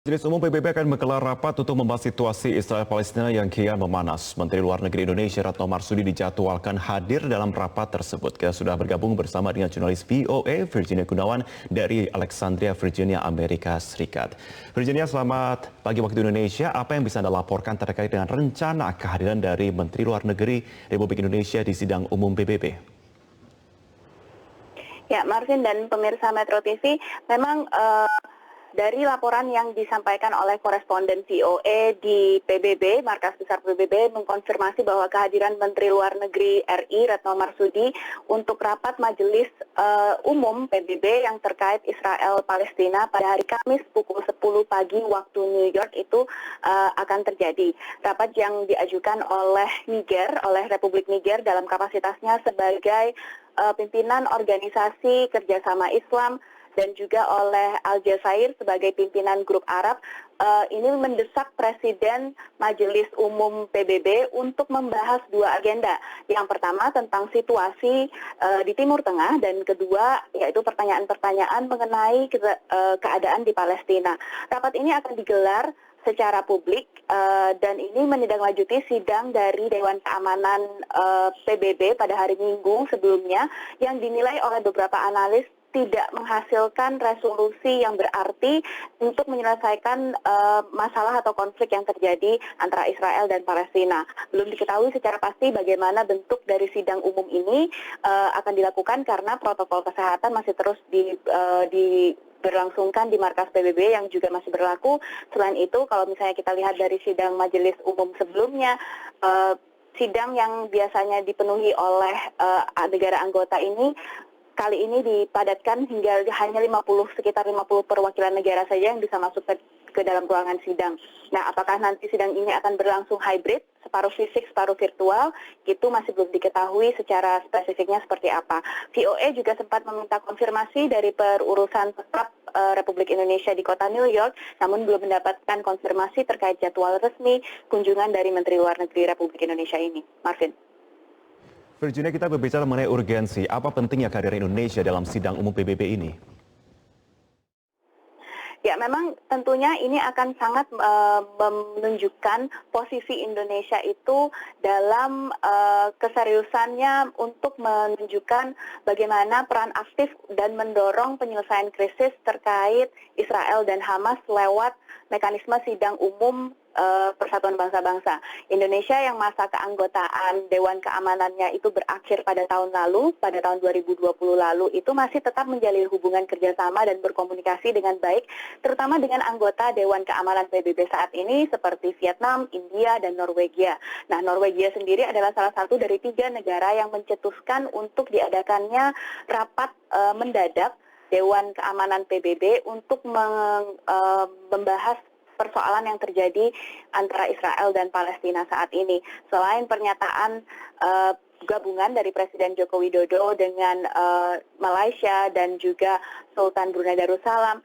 Majelis Umum PBB akan menggelar rapat untuk membahas situasi Israel-Palestina yang kian memanas. Menteri Luar Negeri Indonesia Retno Marsudi dijadwalkan hadir dalam rapat tersebut. Kita sudah bergabung bersama dengan jurnalis VOA Virginia Gunawan dari Alexandria, Virginia, Amerika Serikat. Virginia, selamat pagi waktu Indonesia. Apa yang bisa Anda laporkan terkait dengan rencana kehadiran dari Menteri Luar Negeri Republik Indonesia di sidang umum PBB? Ya, Marvin dan pemirsa Metro TV, memang dari laporan yang disampaikan oleh koresponden VOA di PBB, Markas Besar PBB, mengkonfirmasi bahwa kehadiran Menteri Luar Negeri RI Retno Marsudi untuk rapat Majelis Umum PBB yang terkait Israel-Palestina pada hari Kamis pukul 10 pagi waktu New York itu akan terjadi. Rapat yang diajukan oleh Niger, oleh Republik Niger dalam kapasitasnya sebagai pimpinan organisasi kerjasama Islam dan juga oleh Aljazair sebagai pimpinan grup Arab, ini mendesak Presiden Majelis Umum PBB untuk membahas dua agenda. Yang pertama tentang situasi di Timur Tengah dan kedua yaitu pertanyaan-pertanyaan mengenai keadaan di Palestina. Rapat ini akan digelar secara publik dan ini menindaklanjuti sidang dari Dewan Keamanan PBB pada hari Minggu sebelumnya yang dinilai oleh beberapa analis tidak menghasilkan resolusi yang berarti untuk menyelesaikan masalah atau konflik yang terjadi antara Israel dan Palestina. Belum diketahui secara pasti bagaimana bentuk dari sidang umum ini akan dilakukan karena protokol kesehatan masih terus berlangsungkan di markas PBB yang juga masih berlaku. Selain itu, kalau misalnya kita lihat dari sidang majelis umum sebelumnya, sidang yang biasanya dipenuhi oleh negara anggota ini kali ini dipadatkan hingga hanya sekitar 50 perwakilan negara saja yang bisa masuk ke dalam ruangan sidang. Nah, apakah nanti sidang ini akan berlangsung hybrid, separuh fisik, separuh virtual, itu masih belum diketahui secara spesifiknya seperti apa. VOA juga sempat meminta konfirmasi dari perurusan tetap Republik Indonesia di kota New York, namun belum mendapatkan konfirmasi terkait jadwal resmi kunjungan dari Menteri Luar Negeri Republik Indonesia ini. Marvin. Virginia, kita berbicara mengenai urgensi. Apa pentingnya kehadiran Indonesia dalam sidang umum PBB ini? Ya, memang tentunya ini akan sangat menunjukkan posisi Indonesia itu dalam keseriusannya untuk menunjukkan bagaimana peran aktif dan mendorong penyelesaian krisis terkait Israel dan Hamas lewat mekanisme sidang umum Persatuan Bangsa-Bangsa. Indonesia yang masa keanggotaan Dewan Keamanannya itu berakhir pada tahun lalu, pada tahun 2020 lalu, itu masih tetap menjalin hubungan kerjasama dan berkomunikasi dengan baik, terutama dengan anggota Dewan Keamanan PBB saat ini seperti Vietnam, India, dan Norwegia. Nah, Norwegia sendiri adalah salah satu dari 3 negara yang mencetuskan untuk diadakannya rapat mendadak Dewan Keamanan PBB untuk membahas persoalan yang terjadi antara Israel dan Palestina saat ini. Selain pernyataan gabungan dari Presiden Joko Widodo dengan Malaysia dan juga Sultan Brunei Darussalam,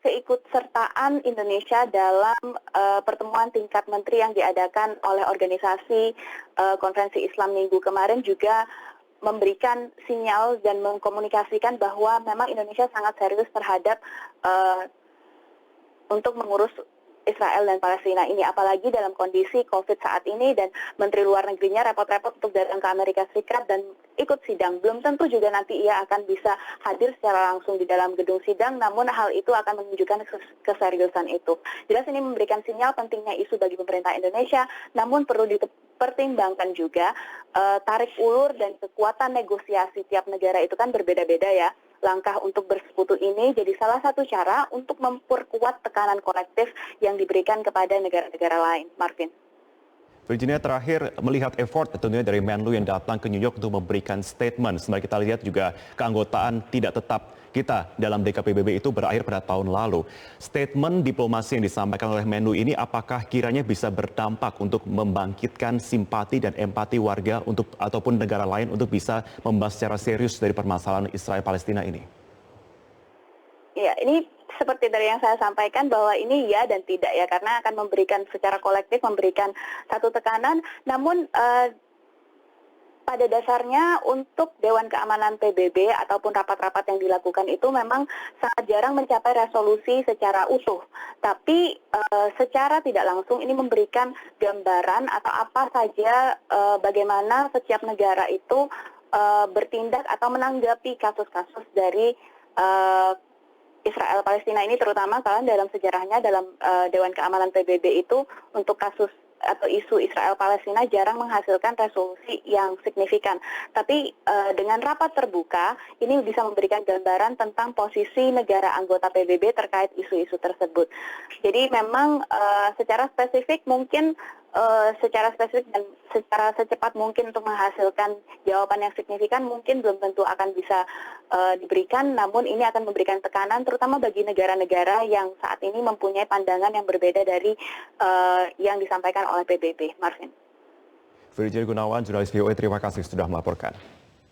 keikutsertaan Indonesia dalam pertemuan tingkat menteri yang diadakan oleh organisasi Konferensi Islam minggu kemarin juga memberikan sinyal dan mengkomunikasikan bahwa memang Indonesia sangat serius terhadap untuk mengurus Israel dan Palestina ini, apalagi dalam kondisi COVID saat ini dan Menteri Luar Negerinya repot-repot untuk datang ke Amerika Serikat dan ikut sidang. Belum tentu juga nanti ia akan bisa hadir secara langsung di dalam gedung sidang, namun hal itu akan menunjukkan keseriusan itu. Jelas ini memberikan sinyal pentingnya isu bagi pemerintah Indonesia, namun perlu dipertimbangkan juga tarik ulur dan kekuatan negosiasi tiap negara itu kan berbeda-beda ya. Langkah untuk bersekutu ini jadi salah satu cara untuk memperkuat tekanan kolektif yang diberikan kepada negara-negara lain. Marvin. Virginia, terakhir melihat effort tentunya dari Menlu yang datang ke New York untuk memberikan statement. Sembari kita lihat juga keanggotaan tidak tetap kita dalam DKPBB itu berakhir pada tahun lalu. Statement diplomasi yang disampaikan oleh Menlu ini apakah kiranya bisa berdampak untuk membangkitkan simpati dan empati warga ataupun negara lain untuk bisa membahas secara serius dari permasalahan Israel-Palestina ini? Ya, ini seperti dari yang saya sampaikan bahwa ini ya dan tidak ya, karena akan memberikan secara kolektif memberikan satu tekanan, namun pada dasarnya untuk Dewan Keamanan PBB ataupun rapat-rapat yang dilakukan itu memang sangat jarang mencapai resolusi secara utuh. Tapi secara tidak langsung ini memberikan gambaran atau apa saja bagaimana setiap negara itu bertindak atau menanggapi kasus-kasus dari Israel Palestina ini, terutama kalau dalam sejarahnya dalam Dewan Keamanan PBB itu untuk kasus atau isu Israel Palestina jarang menghasilkan resolusi yang signifikan. Tapi dengan rapat terbuka ini bisa memberikan gambaran tentang posisi negara anggota PBB terkait isu-isu tersebut. Jadi memang secara spesifik mungkin secara spesifik dan secara secepat mungkin untuk menghasilkan jawaban yang signifikan mungkin belum tentu akan bisa diberikan, namun ini akan memberikan tekanan terutama bagi negara-negara yang saat ini mempunyai pandangan yang berbeda dari yang disampaikan oleh PBB. Marvin. Virginia Gunawan, jurnalis VOA, terima kasih sudah melaporkan.